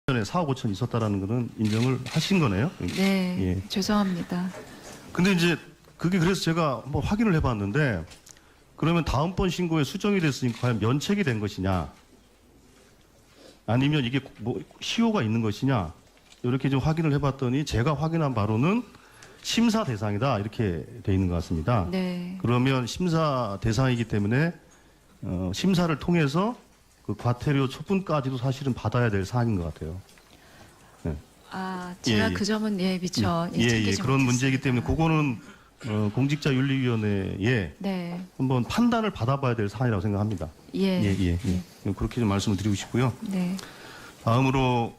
전에 4억 5천 있었다라는 거는 인정을 하신 거네요. 네, 예. 죄송합니다. 근데 이제 그게 그래서 제가 한번 확인을 해봤는데 그러면 다음번 신고에 수정이 됐으니까 과연 면책이 된 것이냐 아니면 이게 뭐 시효가 있는 것이냐 이렇게 좀 확인을 해봤더니 제가 확인한 바로는 심사 대상이다 이렇게 돼 있는 것 같습니다. 네. 그러면 심사 대상이기 때문에 심사를 통해서 그 과태료 처분까지도 사실은 받아야 될 사안인 것 같아요. 네. 아, 제가 예. 그 점은 미처 예, 챙기지 그런 문제이기 못했습니다. 때문에 그거는 공직자윤리위원회에 네, 한번 판단을 받아봐야 될 사안이라고 생각합니다. 예, 그렇게 좀 말씀을 드리고 싶고요. 네, 다음으로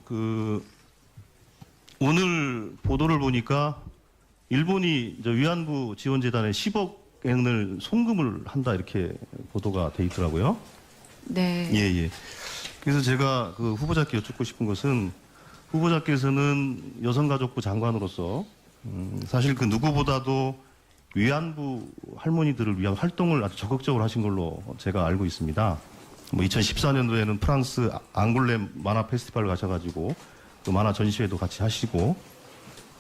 오늘 보도를 보니까 일본이 위안부 지원재단에 10억 엔을 송금을 한다 이렇게 보도가 돼 있더라고요. 네, 예. 그래서 제가 그 후보자께 여쭙고 싶은 것은 후보자께서는 여성가족부 장관으로서 사실 그 누구보다도 위안부 할머니들을 위한 활동을 아주 적극적으로 하신 걸로 제가 알고 있습니다. 뭐 2014년도에는 프랑스 앙골렘 만화 페스티벌 가셔가지고 그 만화 전시회도 같이 하시고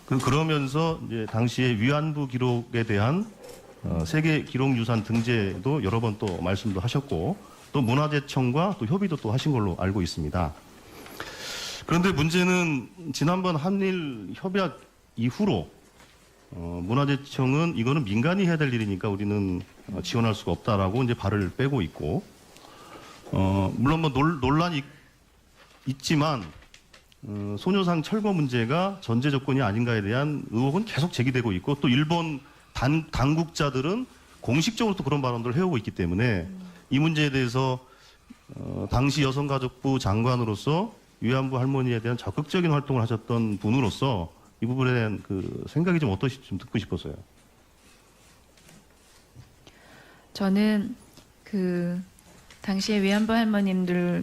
그러면서 이제 당시에 위안부 기록에 대한 세계 기록유산 등재도 여러 번 또 말씀도 하셨고 또 문화재청과 또 협의도 또 하신 걸로 알고 있습니다. 그런데 문제는 지난번 한일 협약 이후로 문화재청은 이거는 민간이 해야 될 일이니까 우리는 지원할 수가 없다라고 이제 발을 빼고 있고 물론 뭐 논란이 있지만 소녀상 철거 문제가 전제 조건이 아닌가에 대한 의혹은 계속 제기되고 있고 또 일본 당국자들은 공식적으로 또 그런 발언들을 해오고 있기 때문에 이 문제에 대해서 당시 여성가족부 장관으로서 위안부 할머니에 대한 적극적인 활동을 하셨던 분으로서 이 부분에 대한 그 생각이 좀 어떠실지 좀 듣고 싶었어요. 저는 그 당시에 위안부 할머님들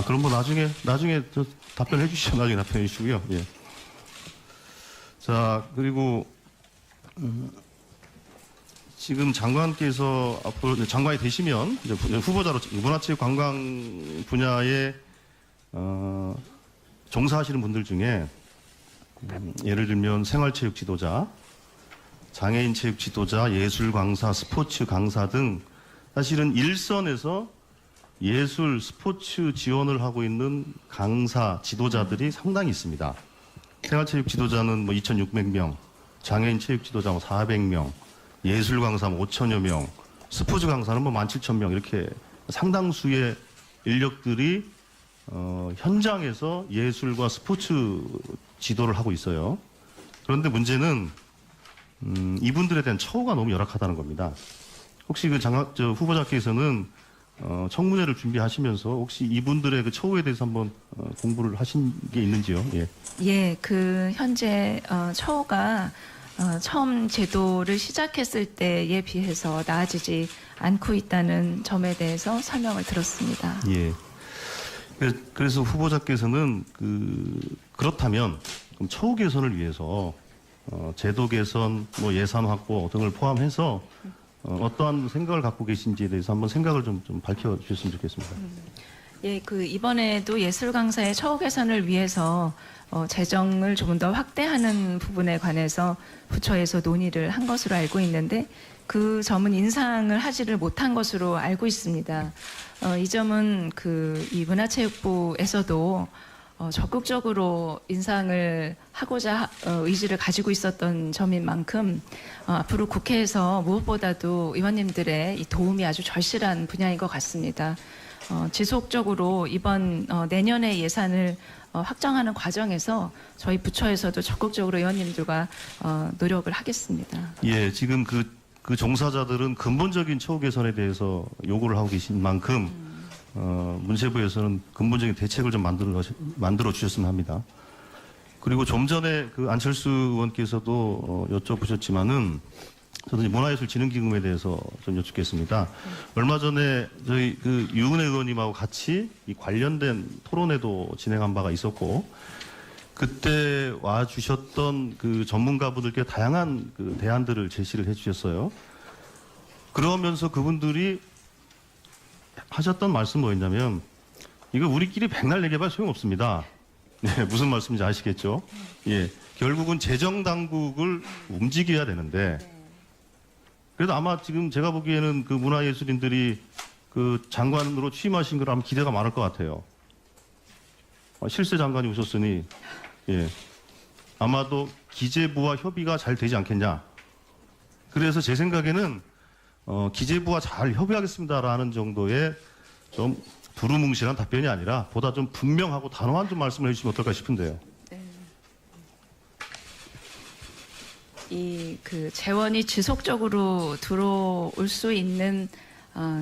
그럼 뭐 나중에 저 답변해 주시죠. 나중에 답변해 주시고요. 예. 자, 그리고 지금 장관께서 앞으로 장관이 되시면 이제 후보자로 문화체육관광 분야에 종사하시는 분들 중에 예를 들면 생활체육 지도자, 장애인 체육 지도자, 예술 강사, 스포츠 강사 등 사실은 일선에서 예술, 스포츠 지원을 하고 있는 강사, 지도자들이 상당히 있습니다. 생활체육 지도자는 뭐 2,600명, 장애인 체육 지도자 뭐 400명, 예술 강사 5천여 명, 스포츠 강사는 뭐 17,000명 이렇게 상당수의 인력들이 현장에서 예술과 스포츠 지도를 하고 있어요. 그런데 문제는 이분들에 대한 처우가 너무 열악하다는 겁니다. 혹시 후보자께서는 청문회를 준비하시면서 혹시 이분들의 그 처우에 대해서 한번 공부를 하신 게 있는지요? 예. 예, 그 현재 처우가 처음 제도를 시작했을 때에 비해서 나아지지 않고 있다는 점에 대해서 설명을 들었습니다. 예. 그래서 후보자께서는 그렇다면 그럼 처우 개선을 위해서 제도 개선, 뭐 예산 확보 등을 포함해서 어떠한 생각을 갖고 계신지에 대해서 한번 생각을 좀 밝혀주셨으면 좋겠습니다. 예, 그 이번에도 예술 강사의 처우 개선을 위해서 재정을 조금 더 확대하는 부분에 관해서 부처에서 논의를 한 것으로 알고 있는데 그 점은 인상을 하지를 못한 것으로 알고 있습니다. 이 점은 이 문화체육부에서도 적극적으로 인상을 하고자 의지를 가지고 있었던 점인 만큼 앞으로 국회에서 무엇보다도 의원님들의 이 도움이 아주 절실한 분야인 것 같습니다. 지속적으로 이번 내년의 예산을 확정하는 과정에서 저희 부처에서도 적극적으로 의원님들과 노력을 하겠습니다. 예, 지금 그 종사자들은 근본적인 처우 개선에 대해서 요구를 하고 계신 만큼 문체부에서는 근본적인 대책을 좀 만들어 주셨으면 합니다. 그리고 좀 전에 그 안철수 의원께서도 여쭤보셨지만은 저도 문화예술진흥기금에 대해서 좀 여쭙겠습니다. 얼마 전에 저희 유은혜 의원님하고 같이 이 관련된 토론회도 진행한 바가 있었고 그때 와 주셨던 그 전문가분들께 다양한 그 대안들을 제시를 해주셨어요. 그러면서 그분들이 하셨던 말씀 뭐였냐면, 이거 우리끼리 백날 얘기해봐 소용없습니다. 네, 무슨 말씀인지 아시겠죠? 예, 결국은 재정 당국을 움직여야 되는데, 그래도 아마 지금 제가 보기에는 그 문화예술인들이 그 장관으로 취임하신 걸 아마 기대가 많을 것 같아요. 실세 장관이 오셨으니, 예, 아마도 기재부와 협의가 잘 되지 않겠냐. 그래서 제 생각에는 기재부와 잘 협의하겠습니다라는 정도의 좀 두루뭉실한 답변이 아니라 보다 좀 분명하고 단호한 좀 말씀을 해주시면 어떨까 싶은데요. 이 그 재원이 지속적으로 들어올 수 있는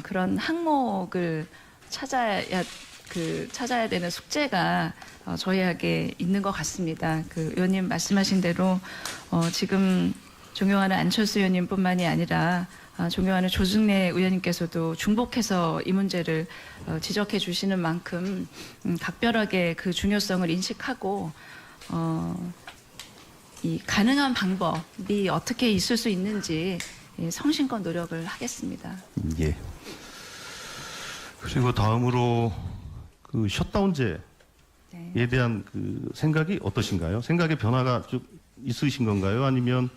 그런 항목을 찾아야 되는 숙제가 저희에게 있는 것 같습니다. 그 의원님 말씀하신 대로 지금 존경하는 안철수 의원님뿐만이 아니라 존경하는 조중래 의원님께서도 중복해서 이 문제를 지적해 주시는 만큼 각별하게 그 중요성을 인식하고 이 가능한 방법이 어떻게 있을 수 있는지 성심껏 노력을 하겠습니다. 예. 그리고 다음으로 그 셧다운제에 네. 대한 그 생각이 어떠신가요? 생각의 변화가 좀 있으신 건가요? 아니면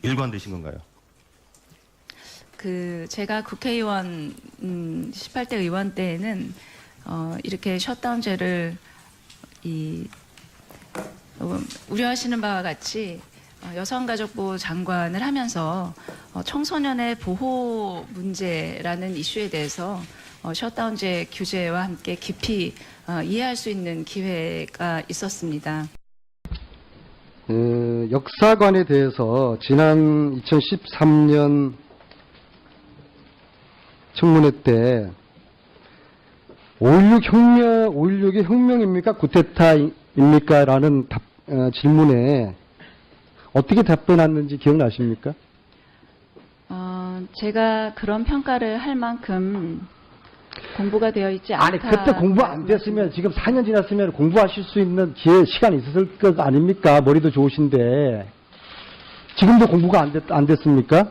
일관되신 건가요? 그 제가 국회의원 18대 의원 때에는 이렇게 셧다운제를 우려하시는 바와 같이 여성가족부 장관을 하면서 청소년의 보호 문제라는 이슈에 대해서 셧다운제 규제와 함께 깊이 이해할 수 있는 기회가 있었습니다. 역사관에 대해서 지난 2013년 청문회 때 5.16이 혁명입니까? 구테타입니까? 라는 질문에 어떻게 답변했는지 기억나십니까? 제가 그런 평가를 할 만큼 공부가 되어 있지 않다. 아니, 그때 공부 안 됐으면 지금 4년 지났으면 공부하실 수 있는 시간이 있었을 것 아닙니까? 머리도 좋으신데. 지금도 공부가 안 됐습니까?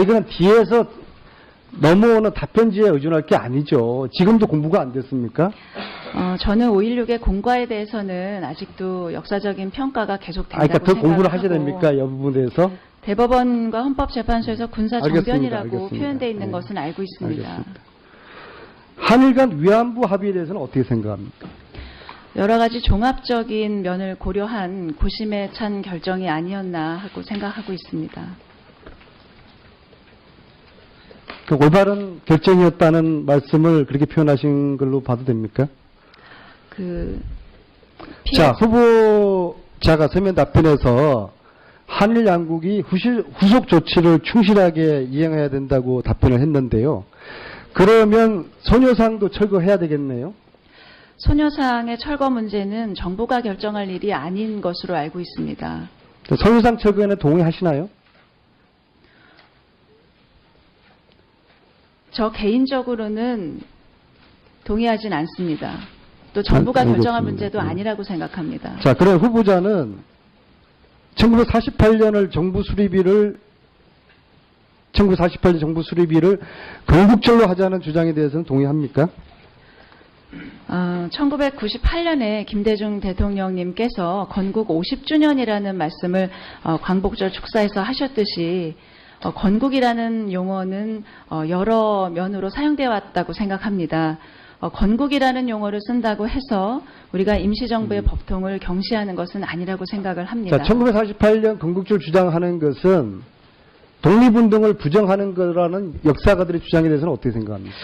이거는 뒤에서 넘어오는 답변지에 의존할 게 아니죠. 지금도 공부가 안 됐습니까? 저는 5.16의 공과에 대해서는 아직도 역사적인 평가가 계속된다고 그러니까 더 공부를 하셔야 생각하고 됩니까? 이 부분에 대해서? 대법원과 헌법재판소에서 군사정변이라고 알겠습니다. 표현되어 있는 네. 것은 알고 있습니다. 알겠습니다. 한일 간 위안부 합의에 대해서는 어떻게 생각합니까? 여러 가지 종합적인 면을 고려한 고심에 찬 결정이 아니었나 하고 생각하고 있습니다. 그 올바른 결정이었다는 말씀을 그렇게 표현하신 걸로 봐도 됩니까? 자, 후보자가 서면 답변에서 한일 양국이 후속 조치를 충실하게 이행해야 된다고 답변을 했는데요. 그러면 소녀상도 철거해야 되겠네요. 소녀상의 철거 문제는 정부가 결정할 일이 아닌 것으로 알고 있습니다. 소녀상 철거에는 동의하시나요? 저 개인적으로는 동의하진 않습니다. 또 정부가 알겠습니다. 결정할 문제도 아니라고 생각합니다. 자, 그럼 후보자는 1948년 정부 수립일을 건국절로 하자는 주장에 대해서는 동의합니까? 1998년에 김대중 대통령님께서 건국 50주년이라는 말씀을 광복절 축사에서 하셨듯이 건국이라는 용어는 여러 면으로 사용되어 왔다고 생각합니다. 건국이라는 용어를 쓴다고 해서 우리가 임시정부의 법통을 경시하는 것은 아니라고 생각을 합니다. 자, 1948년 건국절 주장하는 것은 독립운동을 부정하는 거라는 역사가들의 주장에 대해서는 어떻게 생각합니까?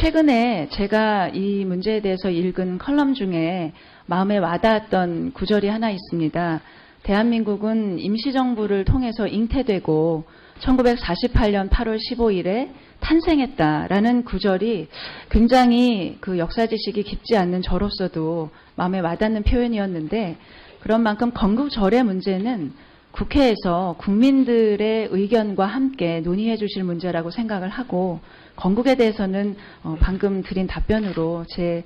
최근에 제가 이 문제에 대해서 읽은 컬럼 중에 마음에 와닿았던 구절이 하나 있습니다. 대한민국은 임시정부를 통해서 잉태되고 1948년 8월 15일에 탄생했다라는 구절이 굉장히 그 역사 지식이 깊지 않는 저로서도 마음에 와닿는 표현이었는데, 그런 만큼 건국절의 문제는 국회에서 국민들의 의견과 함께 논의해 주실 문제라고 생각을 하고 건국에 대해서는 방금 드린 답변으로 제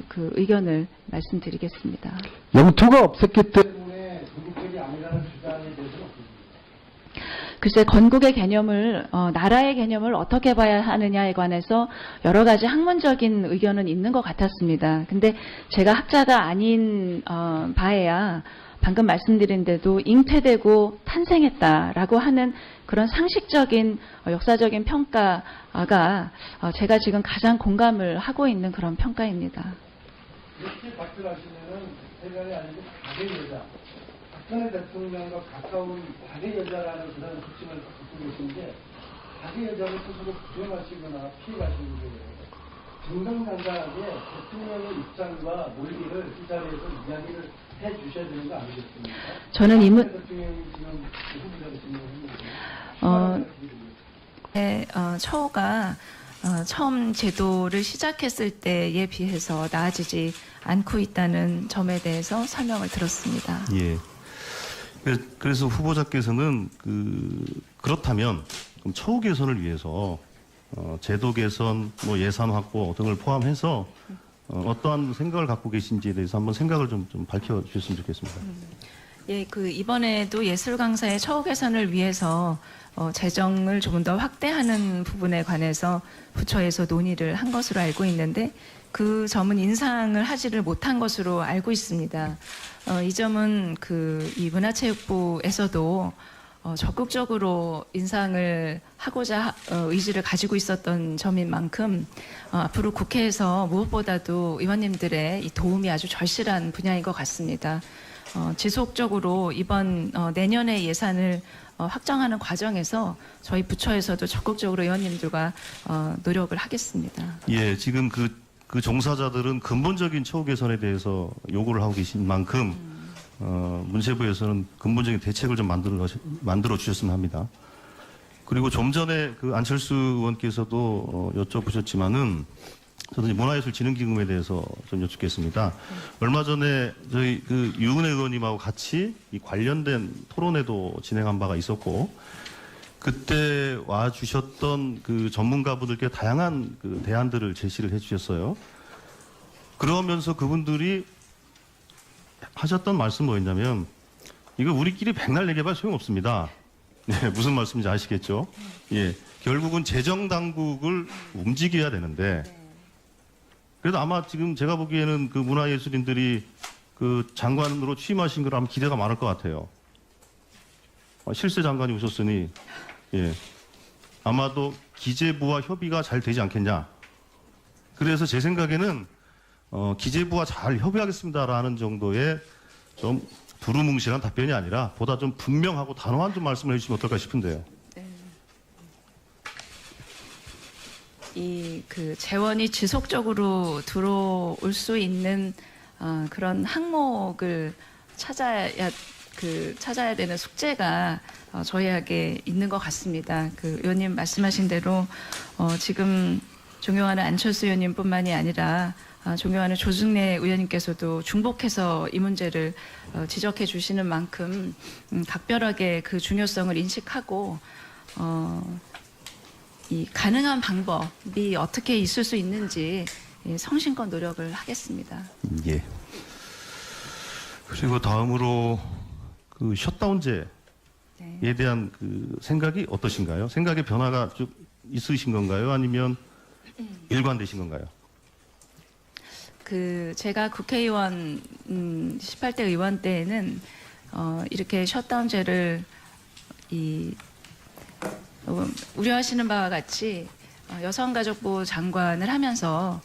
그 의견을 말씀드리겠습니다. 영토가 없었기 때문에 건국적이 아니라는 주장에 대해서는 글쎄 건국의 개념을 나라의 개념을 어떻게 봐야 하느냐에 관해서 여러 가지 학문적인 의견은 있는 것 같았습니다. 근데 제가 학자가 아닌 바에야 방금 말씀드린 대로 잉태되고 탄생했다라고 하는 그런 상식적인 역사적인 평가가 제가 지금 가장 공감을 하고 있는 그런 평가입니다. 이렇게 답변하시면은 대변이 아니고 과대 여자, 박근혜 대통령과 가까운 과대 여자라는 그런 특징을 갖고 계신데 과대 여자를 스스로 부정하시거나 피해가시는 거예요. 정정당당하게 대통령의 입장과 논리를 이 자리에서 이야기를 해 주셔야 되는 거 아니겠습니까? 저는 대통령이 지금 후보자를 지금 처우가 처음 제도를 시작했을 때에 비해서 나아지지 않고 있다는 점에 대해서 설명을 들었습니다. 예. 그래서 후보자께서는 그렇다면 그럼 처우 개선을 위해서 제도 개선, 뭐 예산 확보 등을 포함해서 어떠한 생각을 갖고 계신지에 대해서 한번 생각을 좀 밝혀주셨으면 좋겠습니다. 예, 이번에도 예술 강사의 처우 개선을 위해서 재정을 조금 더 확대하는 부분에 관해서 부처에서 논의를 한 것으로 알고 있는데 그 점은 인상을 하지를 못한 것으로 알고 있습니다. 이 점은 이 문화체육부에서도 적극적으로 인상을 하고자 의지를 가지고 있었던 점인 만큼 앞으로 국회에서 무엇보다도 의원님들의 이 도움이 아주 절실한 분야인 것 같습니다. 지속적으로 이번 내년의 예산을 확정하는 과정에서 저희 부처에서도 적극적으로 의원님들과 노력을 하겠습니다. 예, 지금 그 종사자들은 근본적인 처우 개선에 대해서 요구를 하고 계신 만큼 문체부에서는 근본적인 대책을 좀 만들어 주셨으면 합니다. 그리고 좀 전에 안철수 의원께서도 여쭤보셨지만은 저도 이제 문화예술진흥기금에 대해서 좀 여쭙겠습니다. 얼마 전에 저희 유은혜 의원님하고 같이 이 관련된 토론회도 진행한 바가 있었고, 그때 와 주셨던 전문가분들께 다양한 대안들을 제시를 해 주셨어요. 그러면서 그분들이 하셨던 말씀 뭐였냐면, 이거 우리끼리 백날 얘기해봐 소용없습니다. 네, 무슨 말씀인지 아시겠죠? 예, 결국은 재정당국을 움직여야 되는데, 그래도 아마 지금 제가 보기에는 문화예술인들이 장관으로 취임하신 걸 아마 기대가 많을 것 같아요. 실세 장관이 오셨으니, 예, 아마도 기재부와 협의가 잘 되지 않겠냐. 그래서 제 생각에는 기재부와 잘 협의하겠습니다라는 정도의 좀 두루뭉실한 답변이 아니라 보다 좀 분명하고 단호한 좀 말씀을 해주시면 어떨까 싶은데요. 재원이 지속적으로 들어올 수 있는 그런 항목을 찾아야 되는 숙제가 저희에게 있는 것 같습니다. 의원님 말씀하신 대로 지금 존경하는 안철수 의원님뿐만이 아니라 존경하는 조승래 의원님께서도 중복해서 이 문제를 지적해 주시는 만큼 각별하게 그 중요성을 인식하고 이 가능한 방법이 어떻게 있을 수 있는지 성심껏 노력을 하겠습니다. 예. 그리고 다음으로 셧다운제에 대한 생각이 어떠신가요? 생각의 변화가 좀 있으신 건가요? 아니면 일관되신 건가요? 제가 국회의원 18대 의원 때에는 이렇게 셧다운제를 우려하시는 바와 같이 여성가족부 장관을 하면서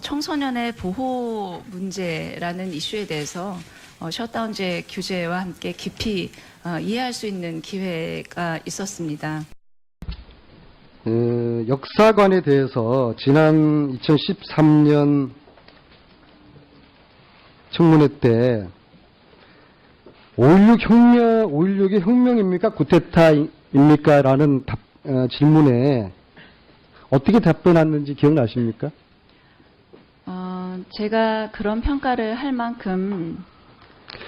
청소년의 보호 문제라는 이슈에 대해서 셧다운제 규제와 함께 깊이 이해할 수 있는 기회가 있었습니다. 역사관에 대해서 지난 2013년 청문회 때 5.16이 혁명입니까? 구테타입니까? 라는 질문에 어떻게 답변했는지 기억나십니까? 제가 그런 평가를 할 만큼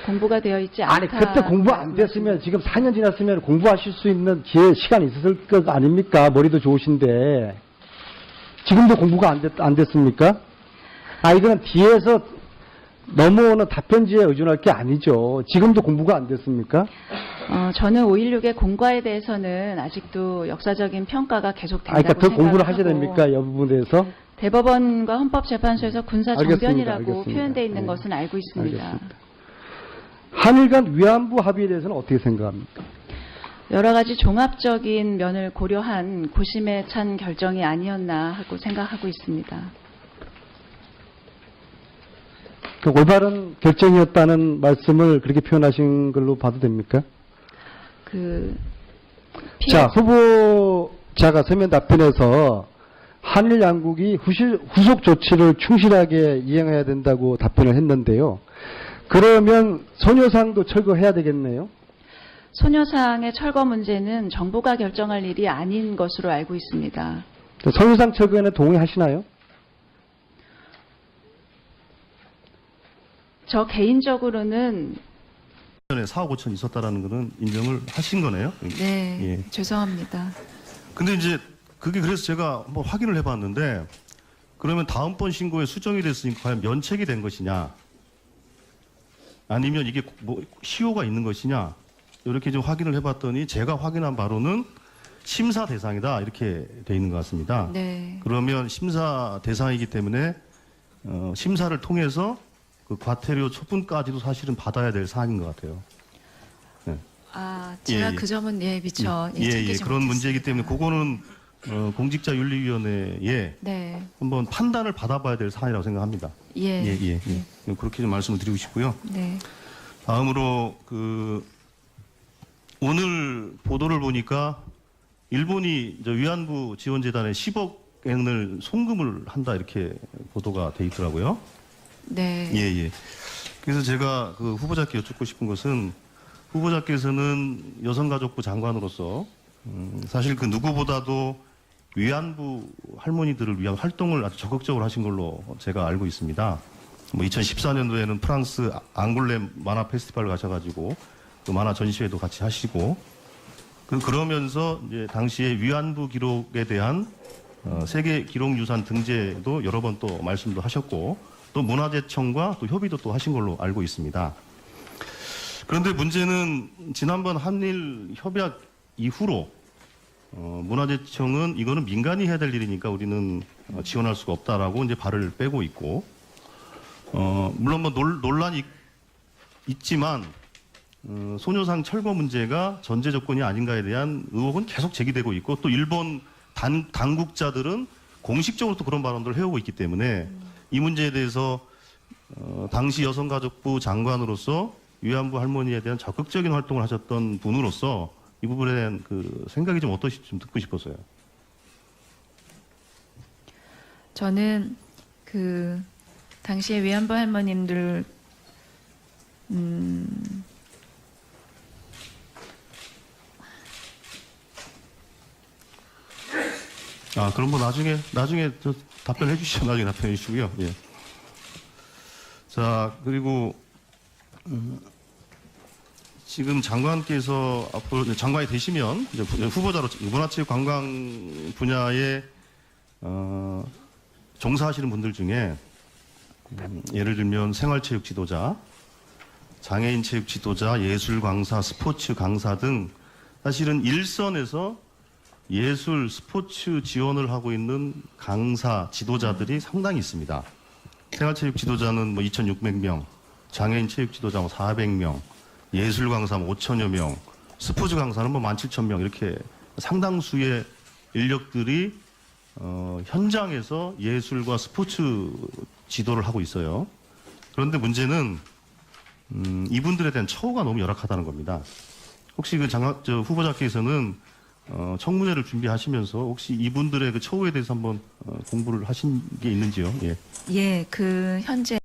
공부가 되어 있지 않다. 아니 그때 공부 안 됐으면 지금 4년 지났으면 공부하실 수 있는 기회 시간이 있었을 것 아닙니까? 머리도 좋으신데 지금도 공부가 안 됐습니까? 아이들은 뒤에서 넘어오는 답변지에 의존할 게 아니죠. 지금도 공부가 안 됐습니까? 저는 5.16의 공과에 대해서는 아직도 역사적인 평가가 계속된다고 그러니까 더 공부를 생각을 하셔야 하고 됩니까? 이 부분에 대해서? 대법원과 헌법재판소에서 군사 알겠습니다. 정변이라고 알겠습니다. 표현되어 있는 네. 것은 알고 있습니다. 알겠습니다. 한일 간 위안부 합의에 대해서는 어떻게 생각합니까? 여러 가지 종합적인 면을 고려한 고심에 찬 결정이 아니었나 하고 생각하고 있습니다. 그 올바른 결정이었다는 말씀을 그렇게 표현하신 걸로 봐도 됩니까? 자, 후보자가 서면 답변에서 한일 양국이 후속 조치를 충실하게 이행해야 된다고 답변을 했는데요. 그러면 소녀상도 철거해야 되겠네요. 소녀상의 철거 문제는 정부가 결정할 일이 아닌 것으로 알고 있습니다. 소녀상 철거에는 동의하시나요? 저 개인적으로는 전에 4억 5천 있었다라는 거는 인정을 하신 거네요. 네, 예. 죄송합니다. 근데 이제 그게 그래서 제가 한번 확인을 해봤는데 그러면 다음번 신고에 수정이 됐으니까 과연 면책이 된 것이냐 아니면 이게 뭐 시효가 있는 것이냐 이렇게 좀 확인을 해봤더니 제가 확인한 바로는 심사 대상이다 이렇게 돼 있는 것 같습니다. 네. 그러면 심사 대상이기 때문에 심사를 통해서 그 과태료 처분까지도 사실은 받아야 될 사안인 것 같아요. 아, 제가 예. 그 점은 미처 예, 챙기지 그런 문제이기 못했습니다. 때문에 그거는 공직자윤리위원회에 네, 한번 판단을 받아봐야 될 사안이라고 생각합니다. 예, 예. 그렇게 좀 말씀을 드리고 싶고요. 네, 다음으로 오늘 보도를 보니까 일본이 위안부 지원재단에 10억 엔을 송금을 한다 이렇게 보도가 돼 있더라고요. 네, 예. 그래서 제가 그 후보자께 여쭙고 싶은 것은 후보자께서는 여성가족부 장관으로서 사실 그 누구보다도 위안부 할머니들을 위한 활동을 아주 적극적으로 하신 걸로 제가 알고 있습니다. 2014년도에는 프랑스 앙골렘 만화 페스티벌 가셔가지고 그 만화 전시회도 같이 하시고 그러면서 이제 당시에 위안부 기록에 대한 세계 기록유산 등재도 여러 번 또 말씀도 하셨고 또 문화재청과 또 협의도 또 하신 걸로 알고 있습니다. 그런데 문제는 지난번 한일 협약 이후로 문화재청은 이거는 민간이 해야 될 일이니까 우리는 지원할 수가 없다라고 이제 발을 빼고 있고 물론 뭐 논란이 있지만 소녀상 철거 문제가 전제 조건이 아닌가에 대한 의혹은 계속 제기되고 있고 또 일본 당국자들은 공식적으로 또 그런 발언들을 해오고 있기 때문에 이 문제에 대해서 당시 여성가족부 장관으로서 위안부 할머니에 대한 적극적인 활동을 하셨던 분으로서 이 부분에 대한 그 생각이 좀 어떠실지 좀 듣고 싶어서요. 저는 그 당시에 위안부 할머님들 그럼 뭐 나중에 저 답변해 주시죠. 나중에 답변해 주시고요. 예. 자, 그리고 지금 장관께서 앞으로 장관이 되시면 이제 후보자로 문화체육관광 분야에 종사하시는 분들 중에 예를 들면 생활체육 지도자, 장애인 체육 지도자, 예술 강사, 스포츠 강사 등 사실은 일선에서 예술, 스포츠 지원을 하고 있는 강사, 지도자들이 상당히 있습니다. 생활체육 지도자는 2,600명, 장애인 체육 지도자 400명, 예술 강사 5천여 명, 스포츠 강사는 17,000명 이렇게 상당수의 인력들이 현장에서 예술과 스포츠 지도를 하고 있어요. 그런데 문제는 이분들에 대한 처우가 너무 열악하다는 겁니다. 혹시 후보자께서는 청문회를 준비하시면서 혹시 이분들의 그 처우에 대해서 한번 공부를 하신 게 있는지요? 예. 예, 그 현재